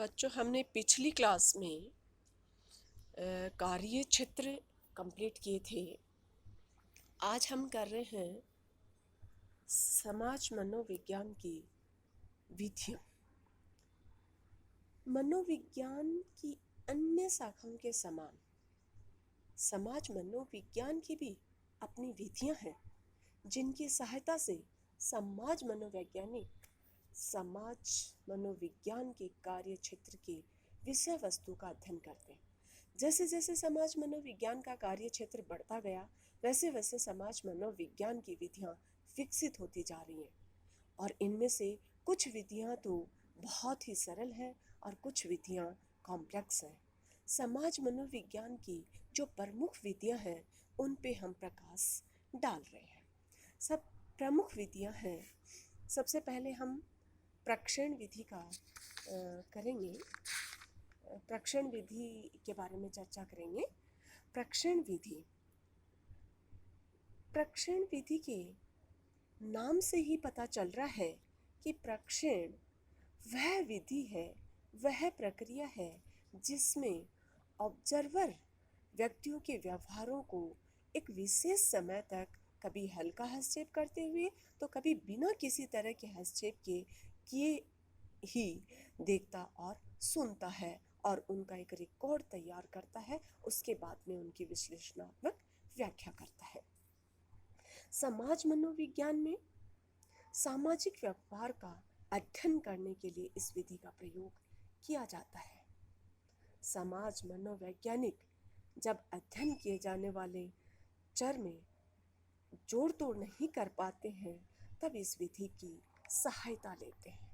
बच्चों, हमने पिछली क्लास में कार्य क्षेत्र कंप्लीट किए थे। आज हम कर रहे हैं समाज मनोविज्ञान की विधियाँ। मनोविज्ञान की अन्य शाखाओं के समान समाज मनोविज्ञान की भी अपनी विधियाँ हैं, जिनकी सहायता से समाज मनोवैज्ञानिक समाज मनोविज्ञान के कार्य क्षेत्र के विषय वस्तु का अध्ययन करते हैं। जैसे जैसे समाज मनोविज्ञान का कार्य क्षेत्र बढ़ता गया, वैसे वैसे समाज मनोविज्ञान की विधियाँ विकसित होती जा रही हैं। और इनमें से कुछ विधियाँ तो बहुत ही सरल हैं और कुछ विधियाँ कॉम्प्लेक्स हैं। समाज मनोविज्ञान की जो प्रमुख विधियाँ हैं, उन पे हम प्रकाश डाल रहे हैं। सब प्रमुख विधियाँ हैं। सबसे पहले हम प्रक्षेण विधि का करेंगे। प्रक्षेण विधि के बारे में चर्चा करेंगे। प्रक्षेण विधि के नाम से ही पता चल रहा है कि प्रक्षेण वह विधि है, वह प्रक्रिया है जिसमें ऑब्जर्वर व्यक्तियों के व्यवहारों को एक विशेष समय तक कभी हल्का हस्तक्षेप करते हुए तो कभी बिना किसी तरह के हस्तक्षेप के किए ही देखता और सुनता है और उनका एक रिकॉर्ड तैयार करता है। उसके बाद में उनकी विश्लेषणात्मक व्याख्या करता है। समाज मनोविज्ञान में सामाजिक व्यवहार का अध्ययन करने के लिए इस विधि का प्रयोग किया जाता है। समाज मनोवैज्ञानिक जब अध्ययन किए जाने वाले चर में जोड़ तोड़ नहीं कर पाते हैं, तब इस विधि की सहायता लेते हैं।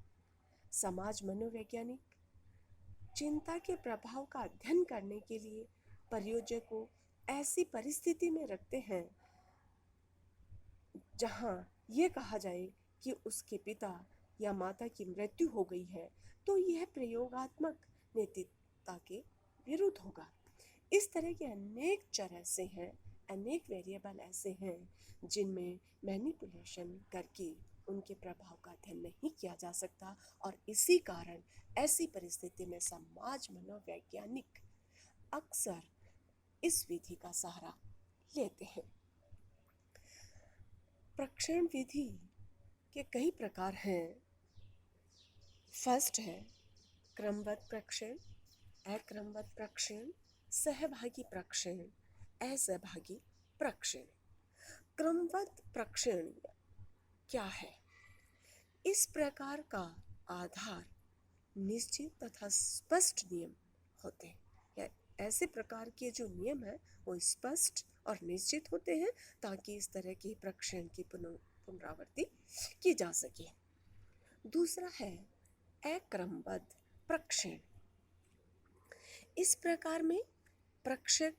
समाज मनोवैज्ञानिक चिंता के प्रभाव का अध्ययन करने के लिए परियोजक को ऐसी परिस्थिति में रखते हैं जहां ये कहा जाए कि उसके पिता या माता की मृत्यु हो गई है, तो यह प्रयोगात्मक नैतिकता के विरुद्ध होगा। इस तरह के अनेक चर ऐसे हैं, अनेक वेरिएबल ऐसे हैं जिनमें मैनिपुलेशन करके उनके प्रभाव का अध्ययन नहीं किया जा सकता, और इसी कारण ऐसी परिस्थिति में समाज मनोवैज्ञानिक अक्सर इस विधि का सहारा लेते हैं। प्रक्षेण विधि के कई प्रकार हैं। फर्स्ट है क्रमबद्ध प्रक्षेण, अक्रमबद्ध प्रक्षेण, सहभागी प्रक्षेण, असहभागी प्रक्षेण। क्रमबद्ध प्रक्षेण क्या है? इस प्रकार का आधार निश्चित तथा स्पष्ट नियम होते हैं, या ऐसे प्रकार के जो नियम हैं वो स्पष्ट और निश्चित होते हैं ताकि इस तरह के प्रक्षेण की पुनरावृत्ति की जा सके। दूसरा है अक्रमबद्ध प्रक्षेण। इस प्रकार में प्रक्षेप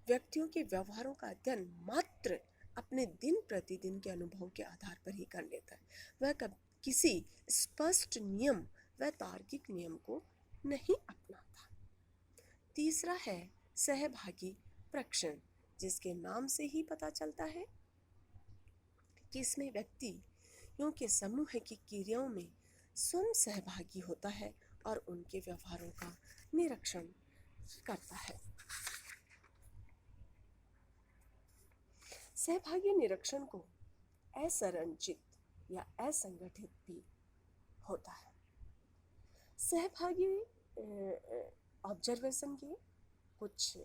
व्यक्तियों के व्यवहारों का अध्ययन मात्र अपने दिन प्रतिदिन के अनुभव के आधार पर ही कर लेता है। वह किसी स्पष्ट नियम व तार्किक नियम को नहीं अपनाता। तीसरा है सहभागी प्रक्षेण, जिसके नाम से ही पता चलता है कि इसमें व्यक्तियों के समूह की क्रियाओं में स्वयं सहभागी होता है और उनके व्यवहारों का निरीक्षण करता है। सहभागी निरीक्षण को असंरचित या असंगठित भी होता है। सहभागी ऑब्जर्वेशन के कुछ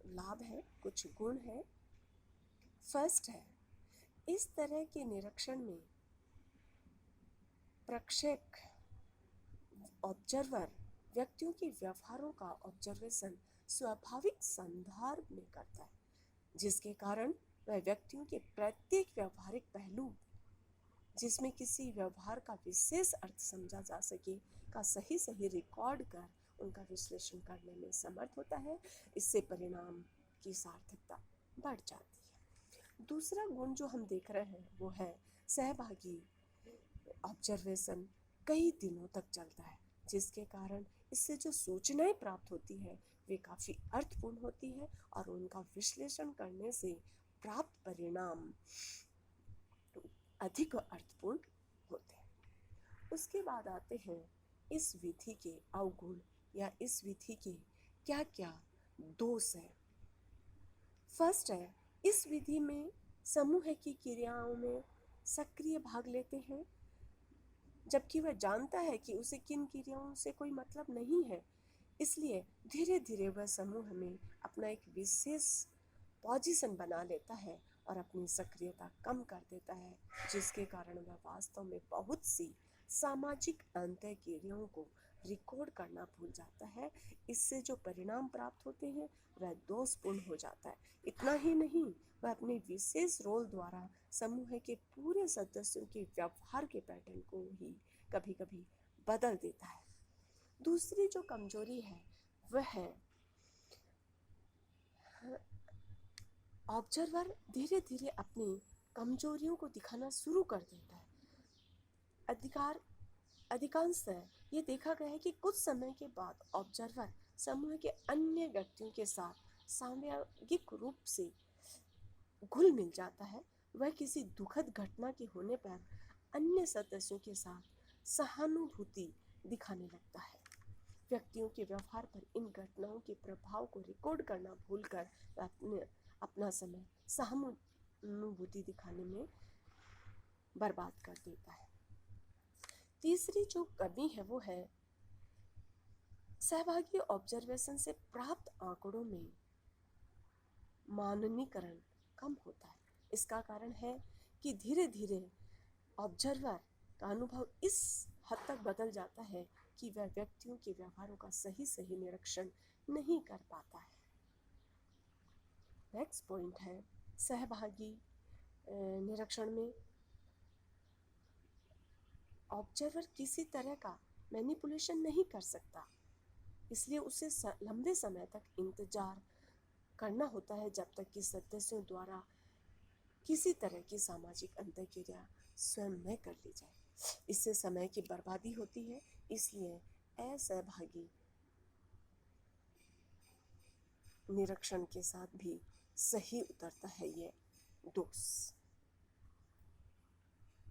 लाभ है, कुछ गुण है। फर्स्ट है, इस तरह के निरीक्षण में प्रक्षेप ऑब्जर्वर व्यक्तियों के व्यवहारों का ऑब्जर्वेशन स्वाभाविक संदर्भ में करता है, जिसके कारण वह व्यक्तियों के प्रत्येक व्यवहारिक पहलू जिसमें किसी व्यवहार का विशेष अर्थ समझा जा सके का सही सही रिकॉर्ड कर उनका विश्लेषण करने में समर्थ होता है। इससे परिणाम की सार्थकता बढ़ जाती है। दूसरा गुण जो हम देख रहे हैं वो है सहभागी ऑब्जर्वेशन कई दिनों तक चलता है, जिसके कारण इससे जो सूचनाएं प्राप्त होती है वे काफ़ी अर्थपूर्ण होती है और उनका विश्लेषण करने से प्राप्त परिणाम अधिक अर्थपूर्ण होते हैं। उसके बाद आते हैं इस विधि के अवगुण या इस विधि के क्या क्या दोष है। फर्स्ट है, इस विधि में समूह की क्रियाओं में सक्रिय भाग लेते हैं, जबकि वह जानता है कि उसे किन क्रियाओं से कोई मतलब नहीं है। इसलिए धीरे धीरे वह समूह में अपना एक विशेष पोजीशन बना लेता है और अपनी सक्रियता कम कर देता है, जिसके कारण वह वास्तव में बहुत सी सामाजिक अंतः क्रियाओं को रिकॉर्ड करना भूल जाता है। इससे जो परिणाम प्राप्त होते हैं वह दोषपूर्ण हो जाता है। इतना ही नहीं, वह अपने विशेष रोल द्वारा समूह के पूरे सदस्यों के व्यवहार के पैटर्न को ही कभी कभी बदल देता है। दूसरी जो कमजोरी है वह है ऑब्जर्वर धीरे धीरे अपनी कमजोरियों को दिखाना शुरू कर देता है। अधिकांशतः ये देखा गया है कि कुछ समय के बाद ऑब्जर्वर समूह के अन्य व्यक्तियों के साथ सामूहिक रूप से घुल मिल जाता है। वह किसी दुखद घटना के होने पर अन्य सदस्यों के साथ सहानुभूति दिखाने लगता है। व्यक्तियों के व्यवहार पर इन घटनाओं के प्रभाव को रिकॉर्ड करना भूलकर वह अपना समय सहानुभूति दिखाने में बर्बाद कर देता है। तीसरी जो कमी है वो है सहभागी ऑब्जर्वेशन से प्राप्त आंकड़ों में माननीकरण कम होता है। इसका कारण है कि धीरे धीरे ऑब्जर्वर का अनुभव इस हद तक बदल जाता है कि वह व्यक्तियों के व्यवहारों का सही निरीक्षण नहीं कर पाता है। नेक्स्ट पॉइंट है, सहभागी निरीक्षण में ऑब्जर्वर किसी तरह का मैनिपुलेशन नहीं कर सकता, इसलिए उसे लंबे समय तक इंतजार करना होता है जब तक कि सदस्यों द्वारा किसी तरह की सामाजिक अंतःक्रिया स्वयं में कर ली जाए। इससे समय की बर्बादी होती है, इसलिए असहभागी निरीक्षण के साथ भी सही उतरता है ये दोष।